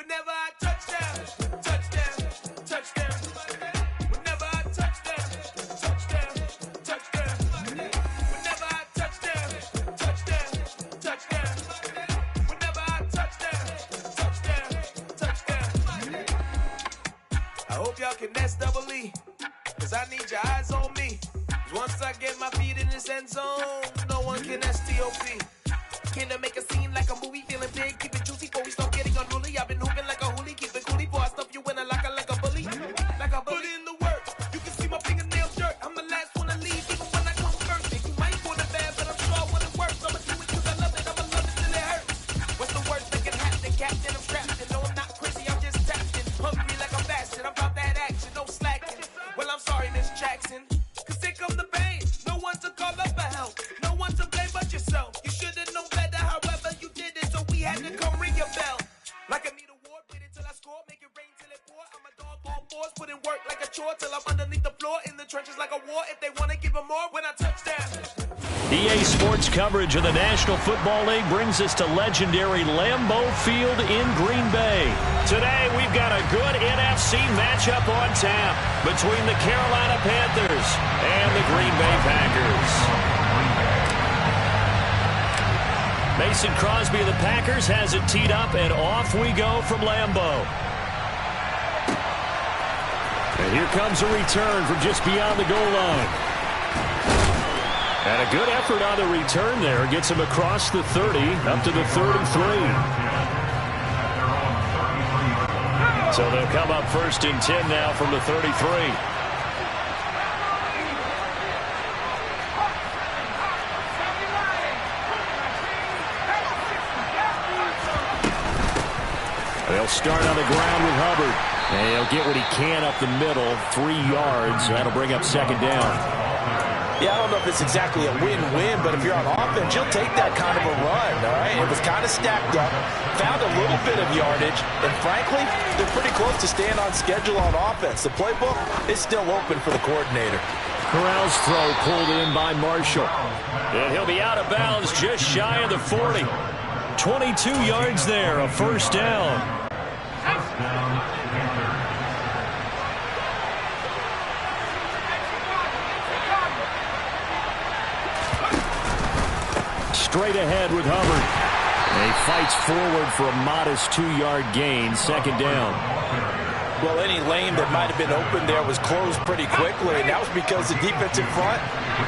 Whenever I touchdown, touchdown, touchdown. Whenever I touchdown, touchdown, touchdown. Whenever I touchdown, touchdown, touchdown. Whenever I touchdown, touchdown, touchdown. I hope y'all can nest double E, cause I need your eyes on me. Once I get my feet in this end zone, no one can STOP. Can I make a scene like a movie, feeling big, keep it juicy before we start getting unruly. I've been hooping like a hoolie, keep it coolie before I stuff you in a locker like a bully. Like a bully. Put in the work, you can see my fingernail shirt. I'm the last one to leave, even when I come first. Think you might want it bad, but I'm sure when it works, I'ma do it cause I love it, I'ma love it till it hurts. What's the worst that can happen, Captain? I'm strapped in, no I'm not crazy, I'm just tapped in. Hungry like I'm fasting, I'm about that action, no slacking. Well I'm sorry, Miss Jackson, cause here come the pain. No one to call up for help, no one to blame but yourself. You should've known better, however you did it, so we had to come ring your bell. Like I need a award, wait until I score, make it rain till it pour. I'm a dog, all fours, put in work like a chore till I'm underneath the floor, in the trenches like a war. If they wanna give them more, when I touch down. EA Sports coverage of the National Football League brings us to legendary Lambeau Field in Green Bay. Today, we've got a good NFC matchup on tap between the Carolina Panthers and the Green Bay Packers. Mason Crosby of the Packers has it teed up, and off we go from Lambeau. And here comes a return from just beyond the goal line. And a good effort on the return there. Gets him across the 30, up to the 33. So they'll come up 1st and 10 now from the 33. They'll start on the ground with Hubbard. And he'll get what he can up the middle, 3 yards. That'll bring up 2nd down. Yeah, I don't know if it's exactly a win-win, but if you're on offense, you'll take that kind of a run, all right? It was kind of stacked up, found a little bit of yardage, and frankly, they're pretty close to staying on schedule on offense. The playbook is still open for the coordinator. Corral's throw pulled in by Marshall. And he'll be out of bounds just shy of the 40. 22 yards there, a 1st down. Straight ahead with Hubbard. And he fights forward for a modest 2-yard gain, 2nd down. Well, any lane that might have been open there was closed pretty quickly, and that was because the defensive front,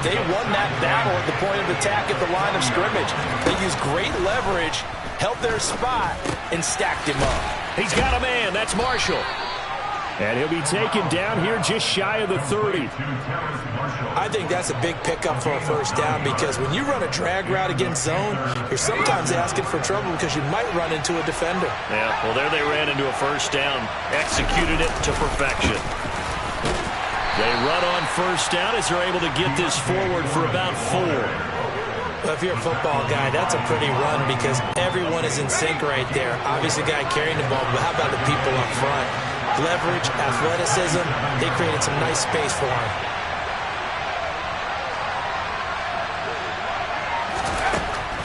they won that battle at the point of attack at the line of scrimmage. They used great leverage, held their spot, and stacked him up. He's got a man. That's Marshall. And he'll be taken down here just shy of the 30. I think that's a big pickup for a 1st down because when you run a drag route against zone, you're sometimes asking for trouble because you might run into a defender. Yeah, well, there they ran into a 1st down. Executed it to perfection. They run on 1st down as they're able to get this forward for about 4. Well, if you're a football guy, that's a pretty run because everyone is in sync right there. Obviously, the guy carrying the ball, but how about the people up front? Leverage, athleticism, they created some nice space for him.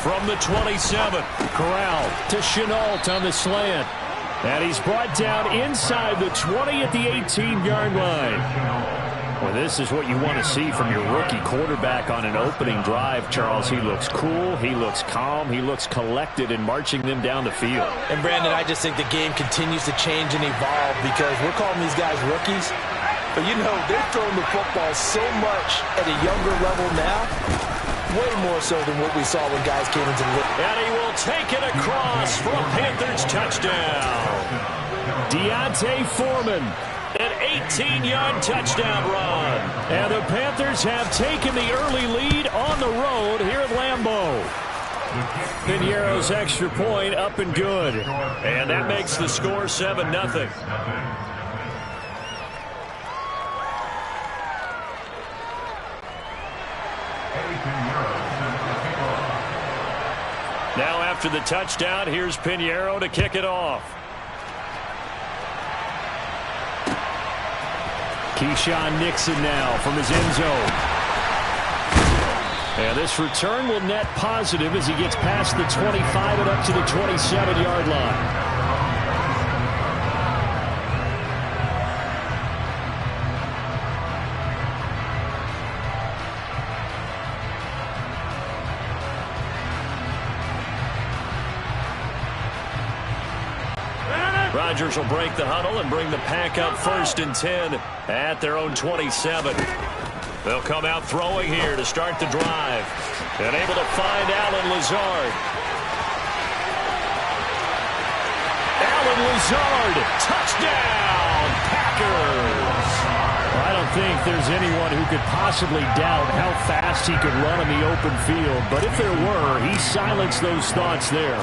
From the 27, Corral to Chenault on the slant. And he's brought down inside the 20 at the 18-yard line. Well, this is what you want to see from your rookie quarterback on an opening drive, Charles. He looks cool, he looks calm, he looks collected in marching them down the field. And, Brandon, I just think the game continues to change and evolve because we're calling these guys rookies. But, you know, they're throwing the football so much at a younger level now, way more so than what we saw when guys came into the league. And he will take it across for a Panthers touchdown. Deontay Foreman. An 18-yard touchdown run. And the Panthers have taken the early lead on the road here at Lambeau. Piñeiro's extra point up and good. And that makes the score 7-0. Now after the touchdown, here's Piñeiro to kick it off. Keyshawn Nixon now from his end zone. And this return will net positive as he gets past the 25 and up to the 27-yard line. Rodgers will break the huddle and bring the pack up 1st and 10 at their own 27. They'll come out throwing here to start the drive. And able to find Allen Lazard. Allen Lazard, touchdown, Packers! I don't think there's anyone who could possibly doubt how fast he could run in the open field. But if there were, he silenced those thoughts there.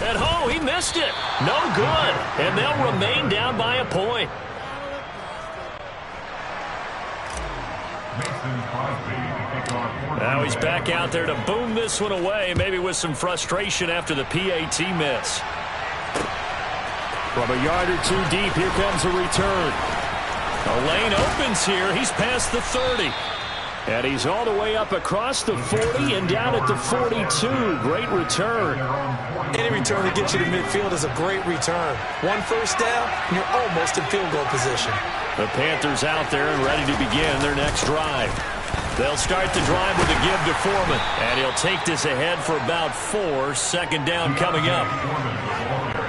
And oh, he missed it. No good. And they'll remain down by a point. Now he's back out there to boom this one away, maybe with some frustration after the PAT miss. From a yard or two deep, here comes a return. A lane opens here. He's past the 30. And he's all the way up across the 40 and down at the 42. Great return. Any return that gets you to midfield is a great return. 1 first down, and you're almost in field goal position. The Panthers out there and ready to begin their next drive. They'll start the drive with a give to Foreman. And he'll take this ahead for about 4. 2nd down coming up.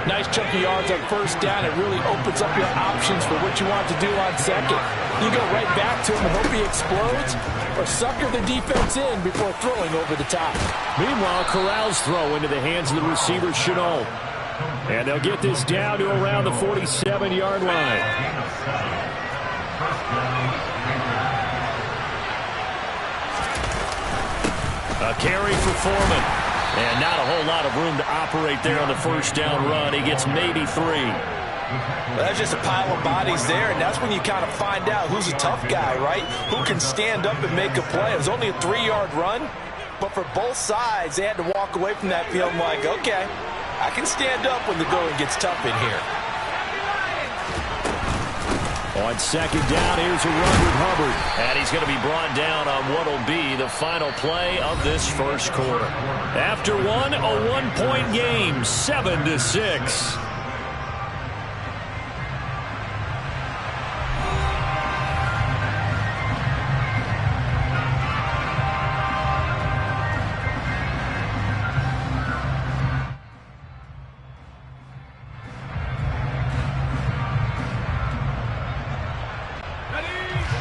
Nice chunk of yards on 1st down. It really opens up your options for what you want to do on 2nd. You go right back to him and hope he explodes, or sucker the defense in before throwing over the top. Meanwhile, Corral's throw into the hands of the receiver, Chenault. And they'll get this down to around the 47-yard line. A carry for Foreman. And not a whole lot of room to operate there on the 1st down run. He gets maybe 3. That's just a pile of bodies there, and that's when you kind of find out who's a tough guy, right? Who can stand up and make a play. It was only a 3-yard run, but for both sides, they had to walk away from that field like, okay, I can stand up when the going gets tough in here. On 2nd down, here's a run with Hubbard. And he's going to be brought down on what will be the final play of this 1st quarter. After one, a 1-point game, 7-6.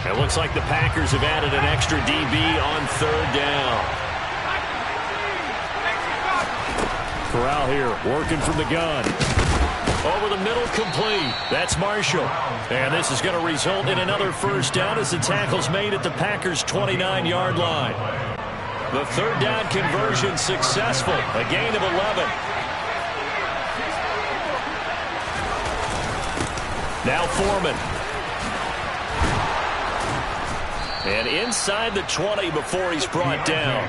It looks like the Packers have added an extra DB on 3rd down. Corral here, working from the gun. Over the middle, complete. That's Marshall. And this is going to result in another 1st down as the tackle's made at the Packers' 29-yard line. The 3rd down conversion successful. A gain of 11. Now Foreman. And inside the 20 before he's brought down.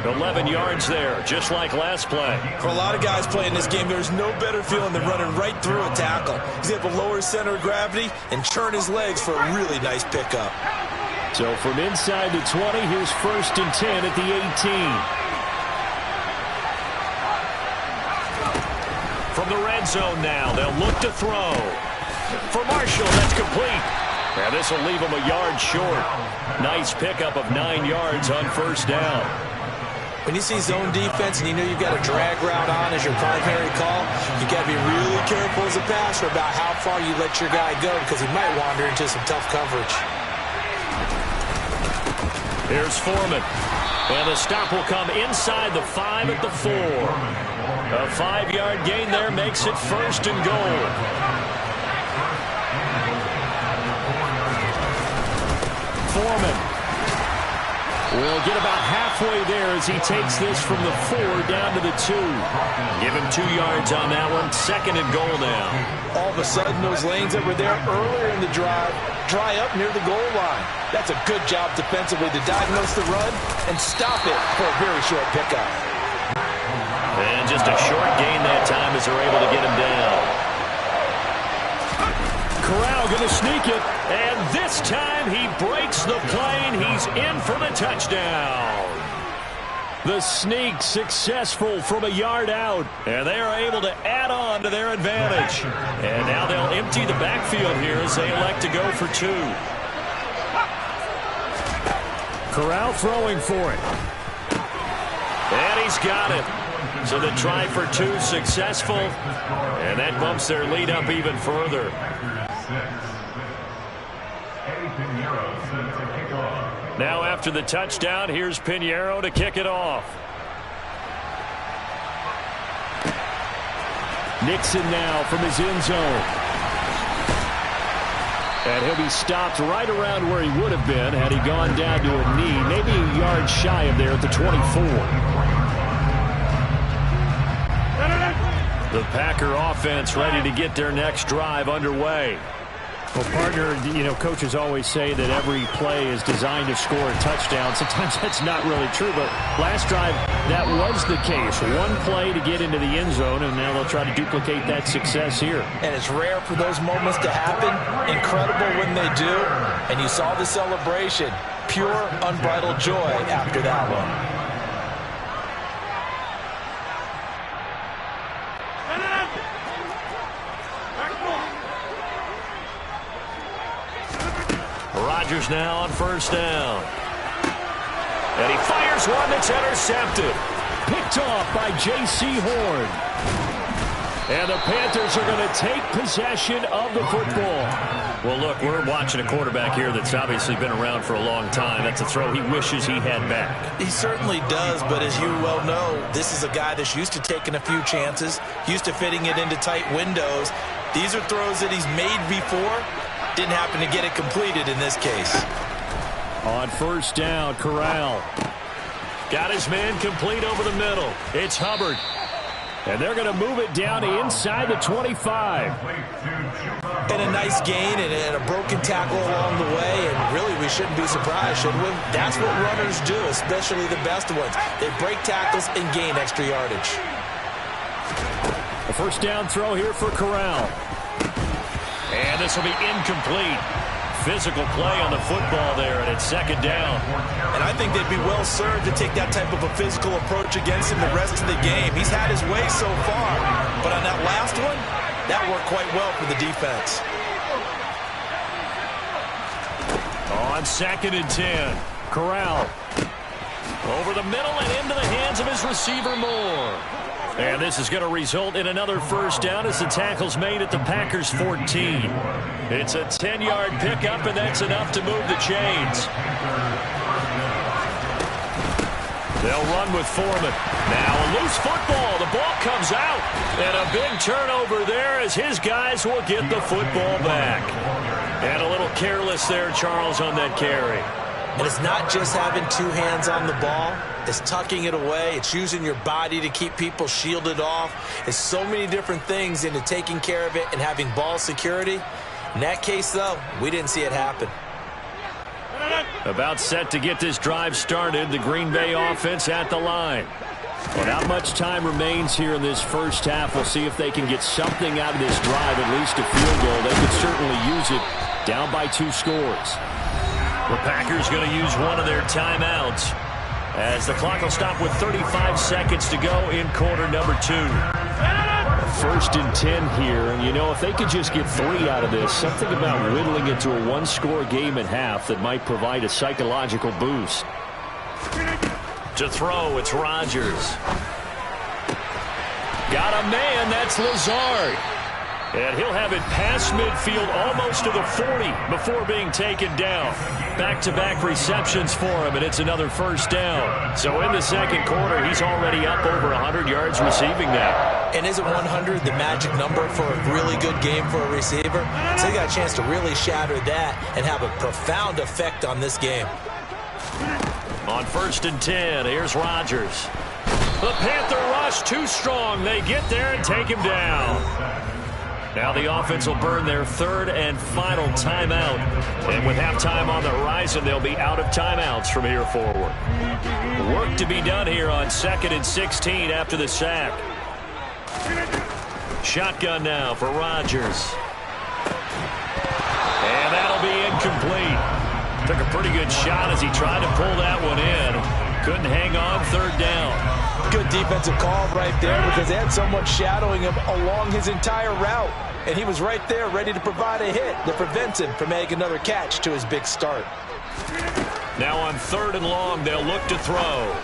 11 yards there, just like last play. For a lot of guys playing this game, there's no better feeling than running right through a tackle. He's able to lower his center of gravity and churn his legs for a really nice pickup. So from inside the 20, here's 1st and 10 at the 18. From the red zone now, they'll look to throw. For Marshall, that's complete. And this will leave him a yard short. Nice pickup of 9 yards on 1st down. When you see zone defense and you know you've got a drag route on as your primary call, you've got to be really careful as a passer about how far you let your guy go because he might wander into some tough coverage. Here's Foreman. And the stop will come inside the 5 at the 4. A 5-yard gain there makes it 1st and goal. Foreman will get about halfway there as he takes this from the 4 down to the 2. Give him 2 yards on that one. 2nd and goal now. All of a sudden, those lanes that were there earlier in the drive dry up near the goal line. That's a good job defensively to diagnose the run and stop it for a very short pickup. And just a short gain that time as they're able to get him down. Corral going to sneak it, and this time he breaks the plane. He's in for the touchdown. The sneak successful from a yard out, and they are able to add on to their advantage. And now they'll empty the backfield here as they elect to go for 2. Corral throwing for it. And he's got it. So the try for two successful, and that bumps their lead up even further. Now after the touchdown, here's Pinheiro to kick it off. Nixon now from his end zone. And he'll be stopped right around where he would have been had he gone down to a knee, maybe a yard shy of there at the 24. The Packer offense ready to get their next drive underway. Well, partner, coaches always say that every play is designed to score a touchdown. Sometimes that's not really true, but last drive, that was the case. One play to get into the end zone, and now they'll try to duplicate that success here. And it's rare for those moments to happen. Incredible when they do. And you saw the celebration. Pure, unbridled joy after that one. Rodgers now on first down. And he fires one that's intercepted. Picked off by J.C. Horn. And the Panthers are going to take possession of the football. Well, look, we're watching a quarterback here that's obviously been around for a long time. That's a throw he wishes he had back. He certainly does, but as you well know, this is a guy that's used to taking a few chances, used to fitting it into tight windows. These are throws that he's made before. Didn't happen to get it completed in this case. On first down, Corral. Got his man complete over the middle. It's Hubbard. And they're going to move it down inside the 25. And a nice gain and a broken tackle along the way. And really, we shouldn't be surprised, should we? That's what runners do, especially the best ones. They break tackles and gain extra yardage. A first down throw here for Corral. And this will be incomplete. Physical play on the football there, and it's second down. And I think they'd be well served to take that type of a physical approach against him the rest of the game. He's had his way so far, but on that last one, that worked quite well for the defense. On second and 10, Corral. Over the middle and into the hands of his receiver Moore. And this is going to result in another first down as the tackle's made at the Packers' 14. It's a 10-yard pickup, and that's enough to move the chains. They'll run with Foreman. Now a loose football. The ball comes out. And a big turnover there as his guys will get the football back. And a little careless there, Charles, on that carry. And it's not just having two hands on the ball. It's tucking it away. It's using your body to keep people shielded off. It's so many different things into taking care of it and having ball security. In that case, though, we didn't see it happen. About set to get this drive started. The Green Bay offense at the line. Well, not much time remains here in this first half. We'll see if they can get something out of this drive, at least a field goal. They could certainly use it. Down by 2 scores. The Packers going to use one of their timeouts as the clock will stop with 35 seconds to go in quarter number 2. First and 10 here, and if they could just get 3 out of this, something about whittling it to a 1-score game at half that might provide a psychological boost. To throw, it's Rodgers. Got a man, that's Lazard. And he'll have it past midfield almost to the 40 before being taken down. Back-to-back receptions for him, and it's another first down. So in the second quarter, he's already up over 100 yards receiving now. And isn't 100 the magic number for a really good game for a receiver? So he got a chance to really shatter that and have a profound effect on this game. On first and 10, here's Rodgers. The Panther rush too strong. They get there and take him down. Now the offense will burn their third and final timeout. And with halftime on the horizon, they'll be out of timeouts from here forward. Work to be done here on 2nd and 16 after the sack. Shotgun now for Rodgers. And that'll be incomplete. Took a pretty good shot as he tried to pull that one in. Couldn't hang on, third down. Good defensive call right there because they had someone shadowing him along his entire route. And he was right there ready to provide a hit that prevents him from making another catch to his big start. Now on 3rd and long, they'll look to throw.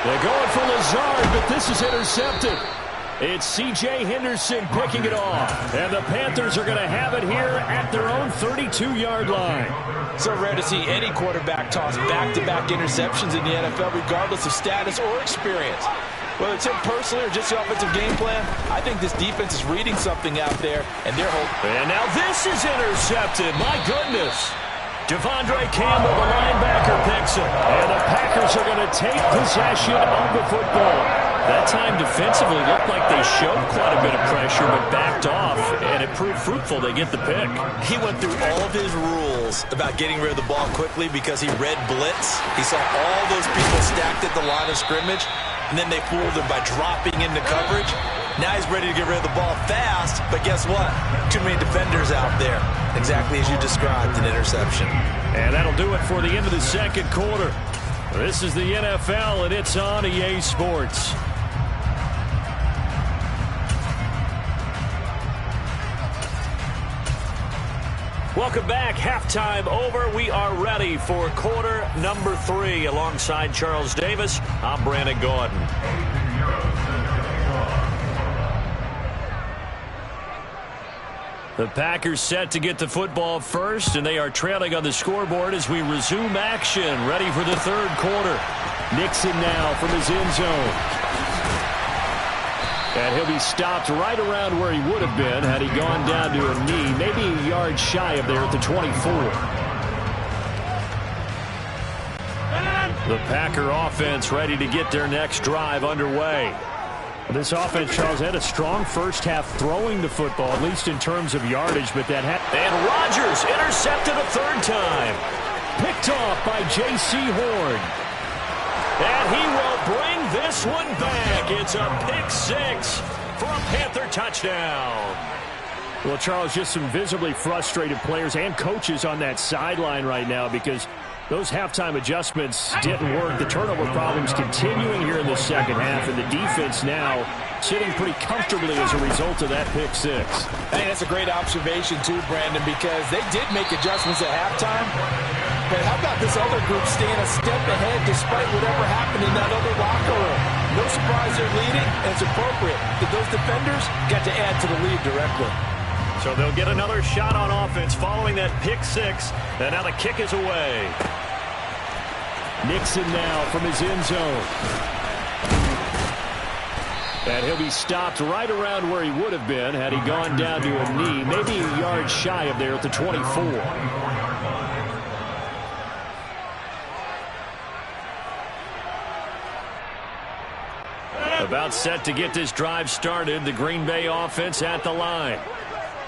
They're going for Lazard, but this is intercepted. It's C.J. Henderson picking it off. And the Panthers are going to have it here at their own 32-yard line. So rare to see any quarterback toss back-to-back interceptions in the NFL, regardless of status or experience. Whether it's him personally or just the offensive game plan, I think this defense is reading something out there, and they're hoping. And now this is intercepted. My goodness. Devondre Campbell, the linebacker, picks it. And the Packers are going to take possession of the football. That time defensively looked like they showed quite a bit of pressure but backed off, and it proved fruitful. They get the pick. He went through all of his rules about getting rid of the ball quickly because he read blitz. He saw all those people stacked at the line of scrimmage, and then they fooled him by dropping into coverage. Now he's ready to get rid of the ball fast, but guess what? Too many defenders out there. Exactly as you described, an interception. And that'll do it for the end of the second quarter. This is the NFL, and it's on EA Sports. Welcome back. Halftime over. We are ready for quarter number 3. Alongside Charles Davis, I'm Brandon Gordon. The Packers set to get the football first, and they are trailing on the scoreboard as we resume action. Ready for the third quarter. Nixon now from his end zone. And he'll be stopped right around where he would have been had he gone down to a knee, maybe a yard shy of there at the 24. The Packer offense ready to get their next drive underway. This offense, Charles, had a strong first half throwing the football, at least in terms of yardage, but that and Rodgers intercepted a third time. Picked off by J.C. Horn. And he will bring this one back. It's a pick 6 for a Panther touchdown. Well, Charles, just some visibly frustrated players and coaches on that sideline right now because those halftime adjustments didn't work. The turnover problems continuing here in the second half, and the defense now sitting pretty comfortably as a result of that pick 6. Hey, that's a great observation too, Brandon, because they did make adjustments at halftime. But how about this other group staying a step ahead despite whatever happened in that other locker room? No surprise they're leading, and it's appropriate that those defenders got to add to the lead directly. So they'll get another shot on offense following that pick 6, and now the kick is away. Nixon now from his end zone. And he'll be stopped right around where he would have been had he gone down to a knee, maybe a yard shy of there at the 24. About set to get this drive started, the Green Bay offense at the line.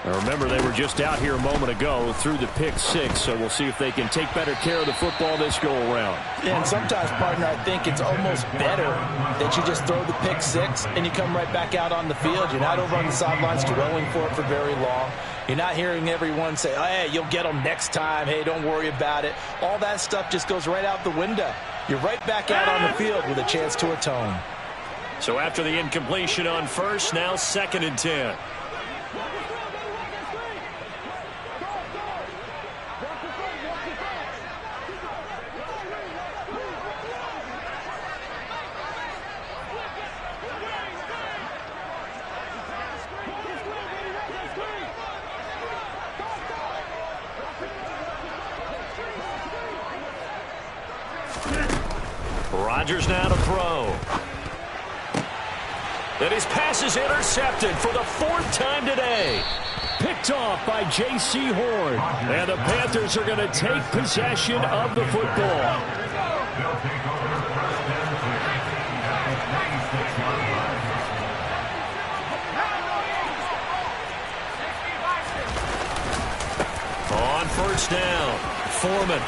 Now remember, they were just out here a moment ago through the pick 6, so we'll see if they can take better care of the football this go-around. Yeah, and sometimes, partner, I think it's almost better that you just throw the pick 6 and you come right back out on the field. You're not over on the sidelines dwelling for it for very long. You're not hearing everyone say, oh, hey, you'll get them next time. Hey, don't worry about it. All that stuff just goes right out the window. You're right back out on the field with a chance to atone. So after the incompletion on first, now 2nd and 10. Rodgers now to throw. And his pass is intercepted for the 4th time today. Picked off by J.C. Horn. And the Panthers are going to take possession of the football. On first down, Foreman.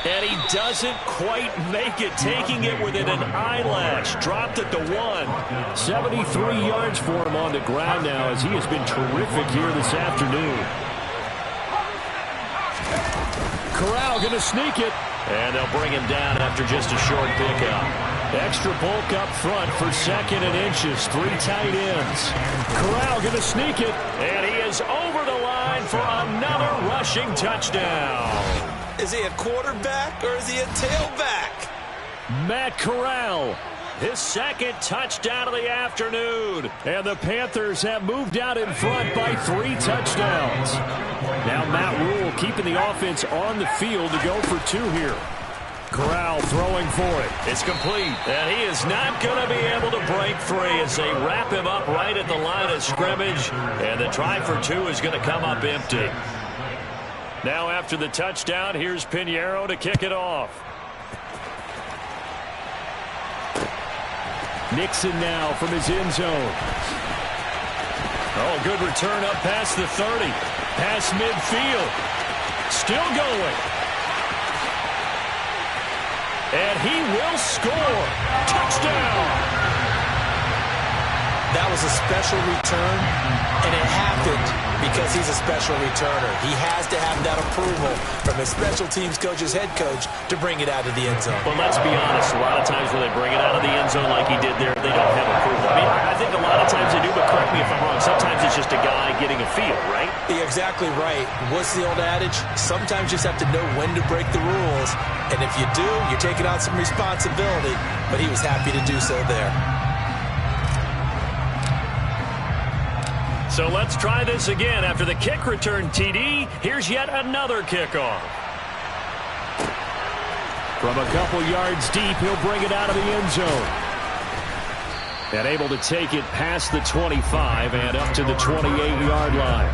And he doesn't quite make it, taking it within an eyelash. Dropped at the 1. 73 yards for him on the ground now as he has been terrific here this afternoon. Corral going to sneak it. And they'll bring him down after just a short pickup. Extra bulk up front for 2nd and inches. 3 tight ends. Corral going to sneak it. And he is over the line for another rushing touchdown. Is he a quarterback or is he a tailback? Matt Corral, his second touchdown of the afternoon. And the Panthers have moved out in front by 3 touchdowns. Now Matt Rule keeping the offense on the field to go for 2 here. Corral throwing for it. It's complete. And he is not going to be able to break 3 as they wrap him up right at the line of scrimmage. And the try for 2 is going to come up empty. Now after the touchdown, here's Pinheiro to kick it off. Nixon now from his end zone. Oh, good return up past the 30. Past midfield. Still going. And he will score. Touchdown. That was a special return, and it happened because he's a special returner. He has to have that approval from his special teams coach's head coach to bring it out of the end zone. Well, let's be honest. A lot of times when they bring it out of the end zone like he did there, they don't have approval. I mean, I think a lot of times they do, but correct me if I'm wrong. Sometimes it's just a guy getting a feel, right? You're exactly right. What's the old adage? Sometimes you just have to know when to break the rules, and if you do, you're taking on some responsibility, but he was happy to do so there. So let's try this again. After the kick return TD, here's yet another kickoff. From a couple yards deep, he'll bring it out of the end zone. And able to take it past the 25 and up to the 28-yard line.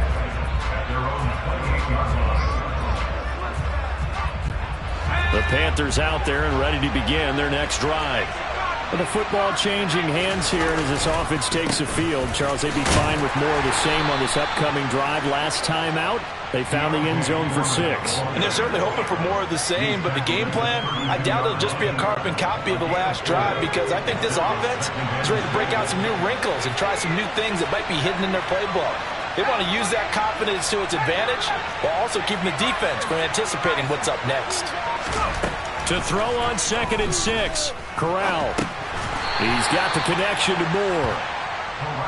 The Panthers out there and ready to begin their next drive. With the football changing hands here, and as this offense takes the field, Charles, they'd be fine with more of the same on this upcoming drive. Last time out, they found the end zone for 6. And they're certainly hoping for more of the same, but the game plan, I doubt it'll just be a carbon copy of the last drive, because I think this offense is ready to break out some new wrinkles and try some new things that might be hidden in their playbook. They want to use that confidence to its advantage, while also keeping the defense from anticipating what's up next. To throw on 2nd and 6, Corral. He's got the connection to Moore.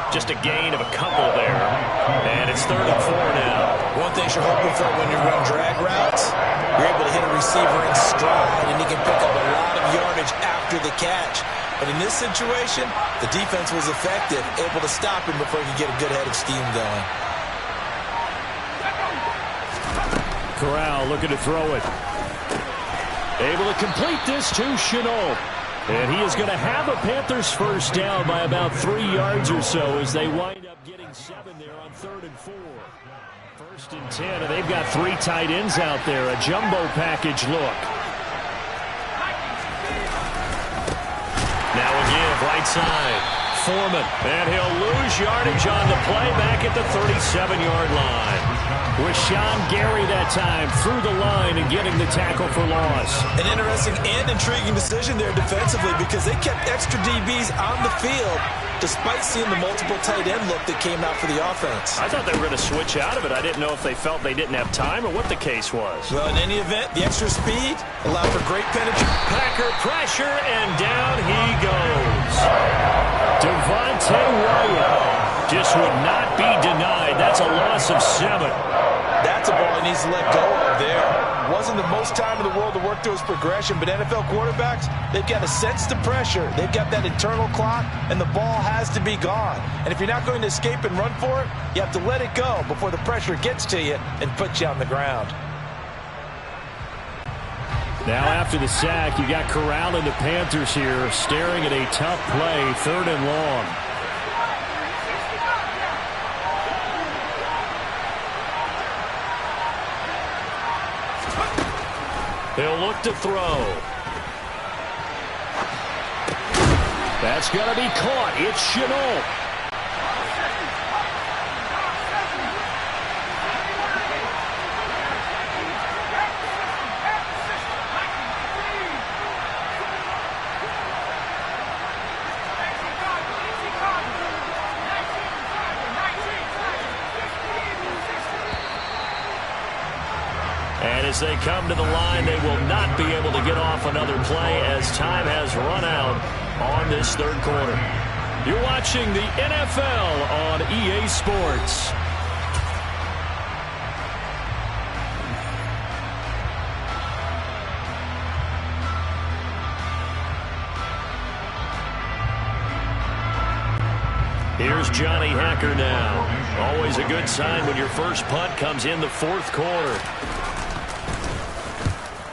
Just a gain of a couple there. And it's 3rd and 4 now. One thing you're hoping for when you run drag routes, you're able to hit a receiver in stride, and he can pick up a lot of yardage after the catch. But in this situation, the defense was effective, able to stop him before he could get a good head of steam going. Corral looking to throw it. Able to complete this to Chenault. And he is going to have a Panthers first down by about 3 yards or so as they wind up getting 7 there on 3rd and 4. 1st and 10, and they've got 3 tight ends out there. A jumbo package look. Now again, right side. Foreman. And he'll lose yardage on the play back at the 37-yard line. With Sean Gary that time through the line and getting the tackle for loss. An interesting and intriguing decision there defensively, because they kept extra DBs on the field despite seeing the multiple tight end look that came out for the offense. I thought they were going to switch out of it. I didn't know if they felt they didn't have time or what the case was. Well, in any event, the extra speed allowed for great penetration. Packer pressure, and down he goes. Devontae Wyatt just would not be denied. That's a loss of 7. That's a ball he needs to let go of there. Wasn't the most time in the world to work through his progression, but NFL quarterbacks, they've got to sense the pressure. They've got that internal clock, and the ball has to be gone. And if you're not going to escape and run for it, you have to let it go before the pressure gets to you and puts you on the ground. Now after the sack, you got Corral and the Panthers here staring at a tough play, 3rd and long. He'll look to throw. That's going to be caught. It's Chenault. And as they come to the line, they will not be able to get off another play as time has run out on this 3rd quarter. You're watching the NFL on EA Sports. Here's Johnny Hacker now. Always a good sign when your first punt comes in the fourth quarter.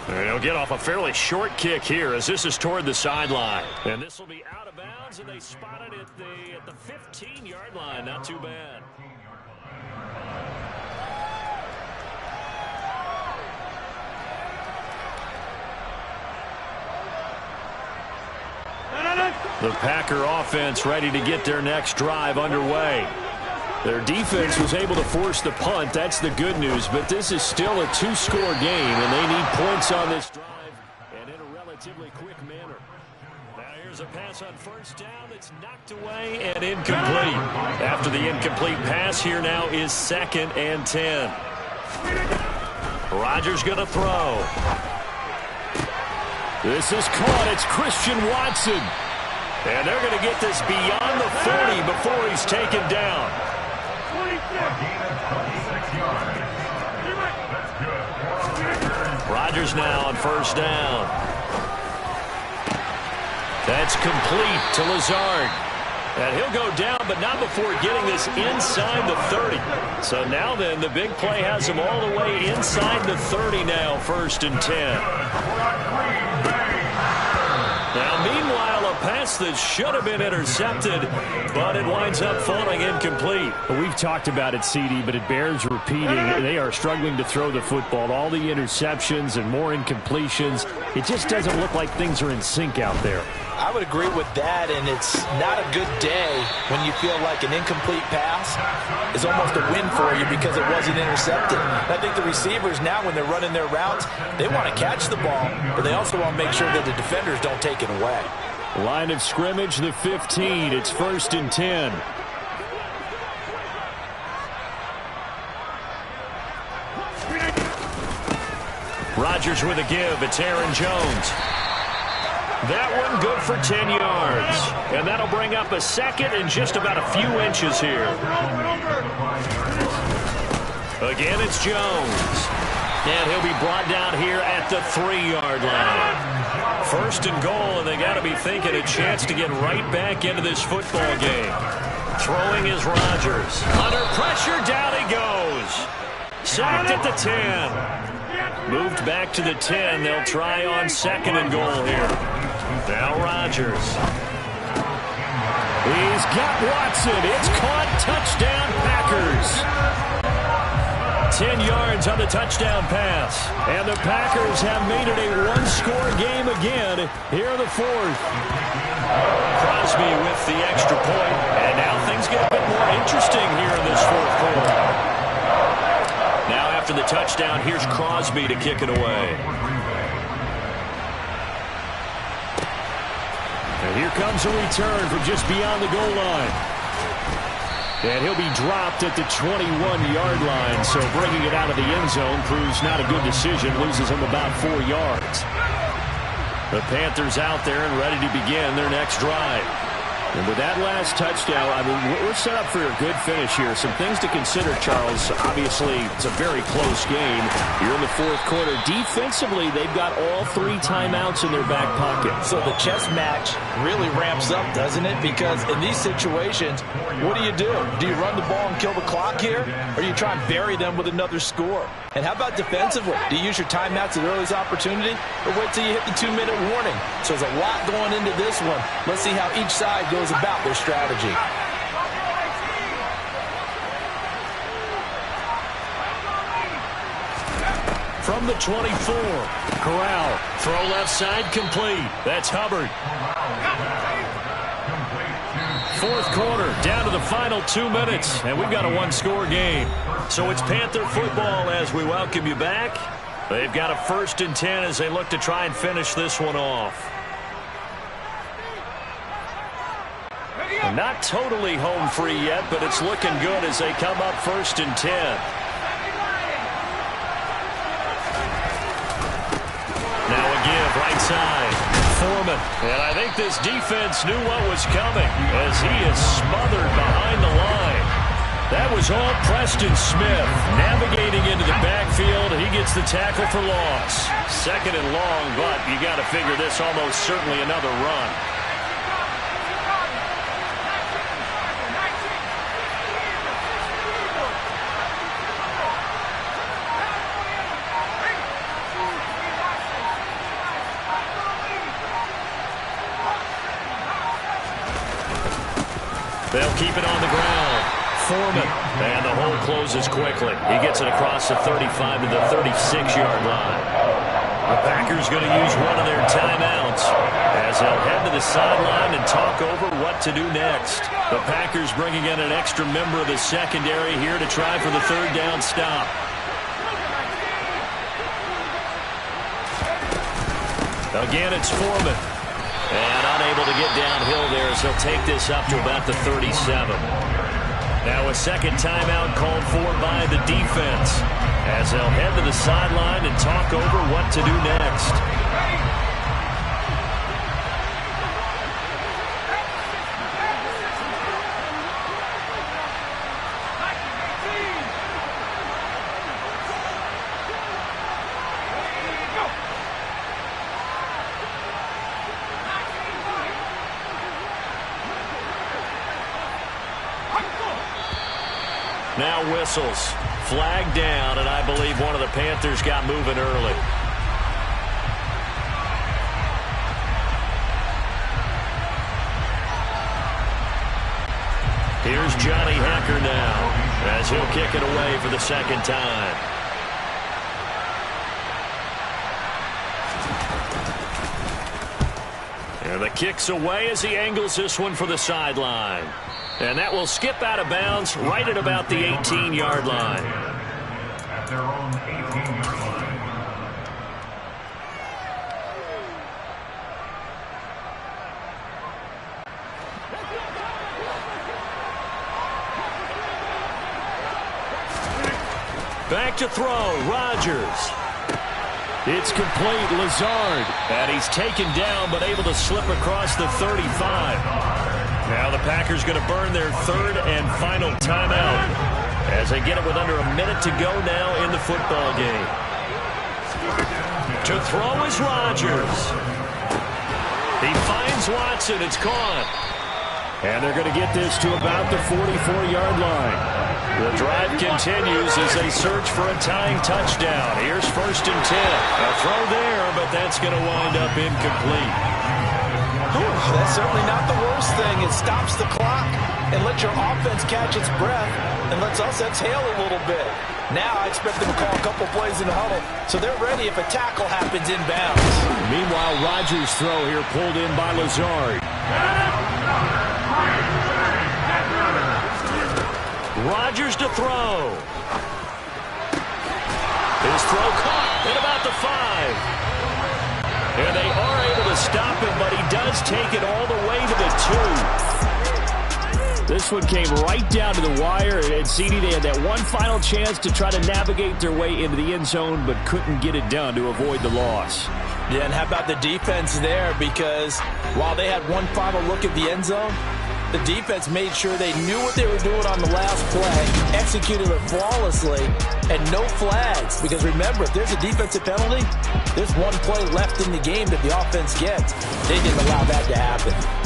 And he'll get off a fairly short kick here as this is toward the sideline. And this will be out of bounds, and they spotted it at the 15-yard line. Not too bad. The Packer offense ready to get their next drive underway. Their defense was able to force the punt. That's the good news. But this is still a two-score game, and they need points on this drive and in a relatively quick manner. Now here's a pass on first down. It's knocked away and incomplete. After the incomplete pass, here now is 2nd and 10. Rodgers going to throw. This is caught. It's Christian Watson. And they're going to get this beyond the 40 before he's taken down. Rodgers now on first down. That's complete to Lazard. And he'll go down, but not before getting this inside the 30. So now then, the big play has him all the way inside the 30 now, 1st and 10. Now, meanwhile, a pass that should have been intercepted, but it winds up falling incomplete. Well, we've talked about it, CD, but it bears repeating. They are struggling to throw the football. All the interceptions and more incompletions. It just doesn't look like things are in sync out there. I would agree with that, and it's not a good day when you feel like an incomplete pass is almost a win for you because it wasn't intercepted. I think the receivers now, when they're running their routes, they want to catch the ball, but they also want to make sure that the defenders don't take it away. Line of scrimmage, the 15. It's 1st and 10. Rodgers with a give. It's Aaron Jones. That one good for 10 yards. And that'll bring up a 2nd and just about a few inches here. Again, it's Jones. And he'll be brought down here at the 3-yard line. 1st and goal, and they got to be thinking a chance to get right back into this football game. Throwing is Rodgers. Under pressure, down he goes. Sacked at the 10. Moved back to the 10. They'll try on 2nd and goal here. Now Rodgers. He's got Watson. It's caught. Touchdown, Packers. 10 yards on the touchdown pass. And the Packers have made it a one-score game again here in the 4th. Crosby with the extra point. And now things get a bit more interesting here in this 4th quarter. Now after the touchdown, here's Crosby to kick it away. And here comes a return from just beyond the goal line. And he'll be dropped at the 21-yard line. So bringing it out of the end zone proves not a good decision. Loses him about 4 yards. The Panthers out there and ready to begin their next drive. And with that last touchdown, I mean, we're set up for a good finish here. Some things to consider, Charles. Obviously, it's a very close game. You're in the 4th quarter. Defensively, they've got all 3 timeouts in their back pocket. So the chess match really ramps up, doesn't it? Because in these situations, what do? Do you run the ball and kill the clock here? Or do you try and bury them with another score? And how about defensively? Do you use your timeouts at the earliest opportunity? Or wait till you hit the 2-minute warning? So there's a lot going into this one. Let's see how each side goes about their strategy. From the 24, Corral. Throw left side complete. That's Hubbard. 4th quarter, down to the final 2 minutes, and we've got a one-score game. So it's Panther football as we welcome you back. They've got a 1st and 10 as they look to try and finish this one off. Not totally home free yet, but it's looking good as they come up 1st and 10. Now a give, right side. Foreman. And I think this defense knew what was coming as he is smothered behind the line. That was all Preston Smith navigating into the backfield. He gets the tackle for loss. 2nd and long, but you got to figure this almost certainly another run. They'll keep it on the ground. Foreman. And the hole closes quickly. He gets it across the 35 to the 36-yard line. The Packers going to use one of their timeouts as they'll head to the sideline and talk over what to do next. The Packers bringing in an extra member of the secondary here to try for the third down stop. Again, it's Foreman. And unable to get downhill there, so he'll take this up to about the 37. Now a second timeout called for by the defense as they'll head to the sideline and talk over what to do next. Now whistles. Flag down, and I believe one of the Panthers got moving early. Here's Johnny Hecker now as he'll kick it away for the second time. And the kick's away as he angles this one for the sideline. And that will skip out of bounds right at about the 18-yard line. At their own 18-yard line. Back to throw, Rodgers. It's complete, Lazard. And he's taken down but able to slip across the 35. Now the Packers going to burn their third and final timeout as they get it with under a minute to go now in the football game. To throw is Rodgers. He finds Watson. It's caught. And they're going to get this to about the 44-yard line. The drive continues as they search for a tying touchdown. Here's 1st and 10. A throw there, but that's going to wind up incomplete. That's certainly not the worst thing. It stops the clock and lets your offense catch its breath and lets us exhale a little bit. Now I expect them to call a couple plays in the huddle so they're ready if a tackle happens inbounds. Meanwhile, Rodgers' throw here pulled in by Lazard. Rodgers to throw. His throw caught at about the 5. And they are able to stop him, but he does take it all the way to the 2. This one came right down to the wire, and CD, they had that one final chance to try to navigate their way into the end zone, but couldn't get it done to avoid the loss. Yeah, and how about the defense there? Because while they had one final look at the end zone, the defense made sure they knew what they were doing on the last play, executed it flawlessly, and no flags. Because remember, if there's a defensive penalty, there's one play left in the game that the offense gets. They didn't allow that to happen.